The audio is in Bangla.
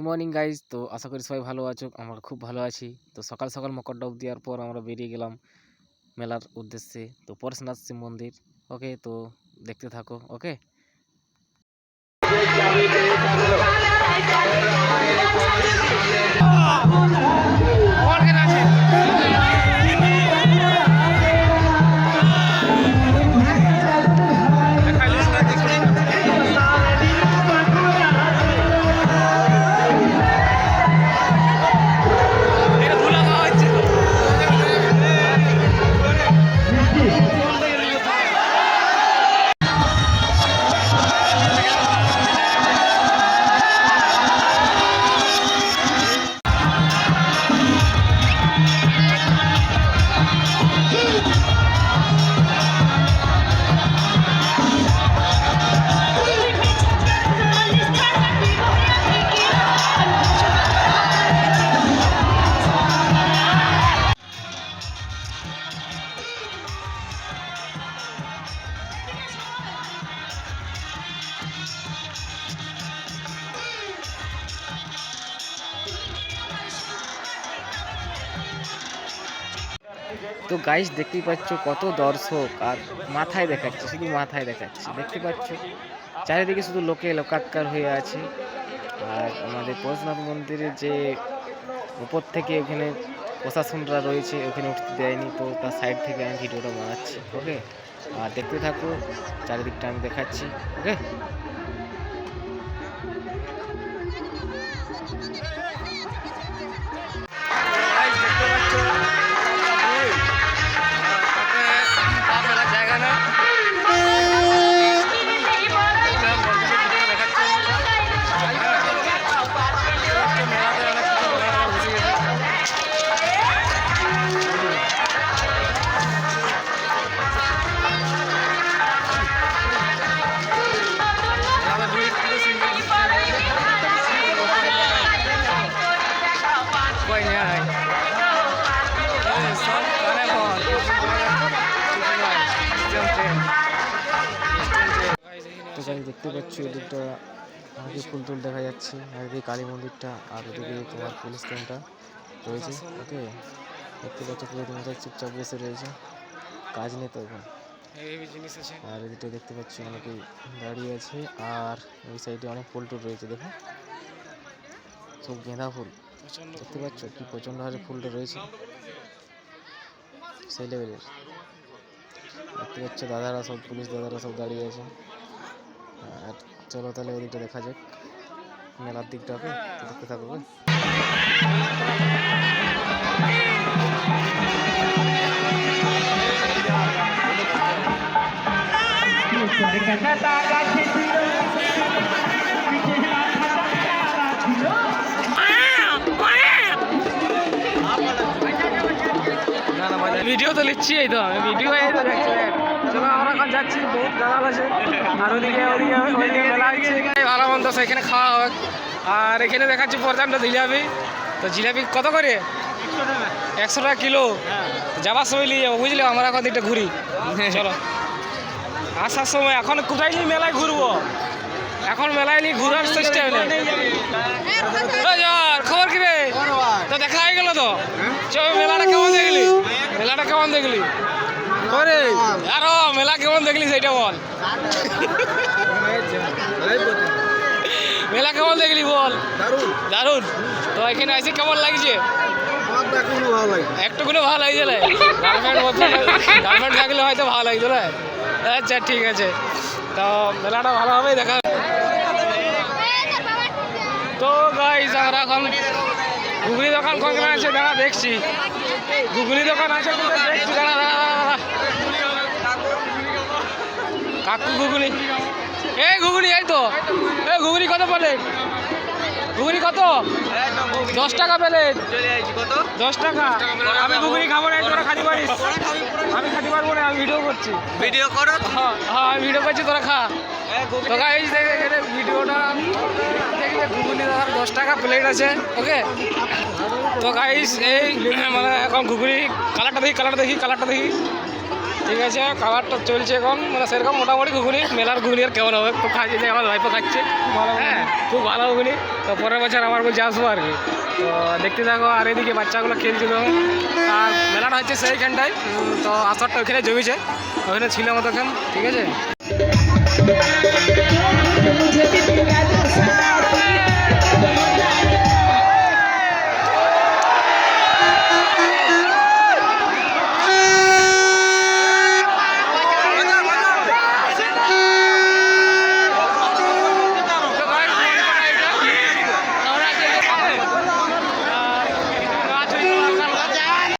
Morning guys. তো আশা করি সবাই ভালো আছো, আমরা খুব ভালো আছি। তো সকাল সকাল মকর ডুব দেওয়ার পর আমরা বেরিয়ে গেলাম মেলার উদ্দেশ্যে। তো পরশুনাথ শিব মন্দির। ওকে, তো দেখতে থাকো। ওকে, তো গাইস দেখতেই পাচ্ছ কত দর্শক, আর মাথায় দেখাচ্ছে, শুধু মাথায় দেখাচ্ছে। দেখতে পাচ্ছ চারিদিকে শুধু লোকে লোকাক্কার হয়ে আছে। আর আমাদের পরশুনাথ মন্দিরের যে উপর থেকে ওখানে প্রশাসনরা রয়েছে, ওখানে উঠতে দেয়নি, তো তার সাইড থেকে আমি ভিডিওটা বানাচ্ছি। ওকে, আর দেখতে থাকো, চারিদিকটা আমি দেখাচ্ছি। ওকে, তো যাই দেখতে পাচ্ছ এদিকটা আমাকে ফুল টুল দেখা যাচ্ছে, আর এদিকে কালী মন্দিরটা, আর ওদিকে তোমার পুলিশ ক্যাম্পটা রয়েছে। ওকে, দেখতে পাচ্ছ পুরো তোমাদের চুপচাপ বসে রয়েছে, কাজ নেই তো এখন। আর এদিকটা দেখতে পাচ্ছ অনেকেই দাঁড়িয়ে আছে, আর ওই সাইডে অনেক ফুল টুল রয়েছে। দেখো সব গেঁদা ফুল, দেখতে পাচ্ছ কি প্রচণ্ড হারে ফুলটা রয়েছে, সেই লেভেলের। দেখতে পাচ্ছ দাদারা সব, পুলিশ দাদারা সব দাঁড়িয়ে আছে। আর চলো তাহলে ওদিকটা দেখা যাক, মেলার দিকটা। হবে দেখতে থাকবো। ভিডিও তো লিখছি, এই তো আমি ভিডিও চলো আমরা এখন যাচ্ছি, বহুত দালাল আছে। আর ওদিকে মেলা হচ্ছে, ভালো মন্দ সেখানে খাওয়া হবে। আর এখানে দেখাচ্ছি প্রথমটা জিলাপি। তো জিলাপি কত করে? 100 টাকা কিলো। যাবার সময় নিয়ে যাবো, বুঝলে? আমরা এখন দিকটা ঘুরি, চলো। আসার সময় এখন কোথায় নিয়ে মেলায় ঘুরবো, এখন মেলায় নিয়ে ঘুরার চেষ্টা হলে। খবর কি রে? তো দেখা হয়ে গেল তো। চল, মেলাটা কেমন দেখলি? মেলাটা কেমন দেখলি? আরো মেলা কেমন দেখলি সেইটা বল। মেলা কেমন দেখলি বল? দারুন। তো এখানে আসি কেমন লাগছে? একটুকুনো ভালো লাগছে। গার্লফ্রেন্ড থাকলে হয়তো ভালো লাগছে। আচ্ছা ঠিক আছে, তো মেলাটা ভালোভাবেই দেখা। তো গাইস আমরা এখন ঘুগনি দোকান কোনখানে আছে দাঁড়া দেখছি। ঘুগনি দোকান আছে দেখছি, দাঁড়া কাকু ঘুগনি। এই ঘুগনি, এই তো এই ঘুগনি কত প্লেট? ঘুগনি কত? 10 টাকা প্লেট। 10 টাকা। আমি ঘুগনি খাবো না, তোরা খাতে পারিস। আমি খাতে পারবো না, আমি ভিডিও করছি। ভিডিও করো? হ্যাঁ হ্যাঁ, আমি ভিডিও করছি, তোরা খা। তো গাইস ভিডিওটা দেখলে ঘুগনি 10 টাকা প্লেট আছে। ওকে, তো গাইস এই মানে এখন ঘুগনি কালারটা দেখি, কালারটা দেখি। ঠিক আছে, খাবারটা চলছে এখন, মানে সেরকম মোটামুটি ঘুগনি, মেলার ঘুগনি আর কেমন হবে, খুব খাচ্ছে, আমার ভাইপো খাচ্ছে, হ্যাঁ খুব ভালো ঘুগনি। তো পরের বছর আমার বলছে আসবো আর কি। তো দেখতে থাকো, আর এদিকে বাচ্চাগুলো খেলছিল, আর মেলাটা হচ্ছে সেইখানটায়, তো আসরটা ওইখানে জমেছে, ওখানে ছিলাম তখন, ঠিক আছে।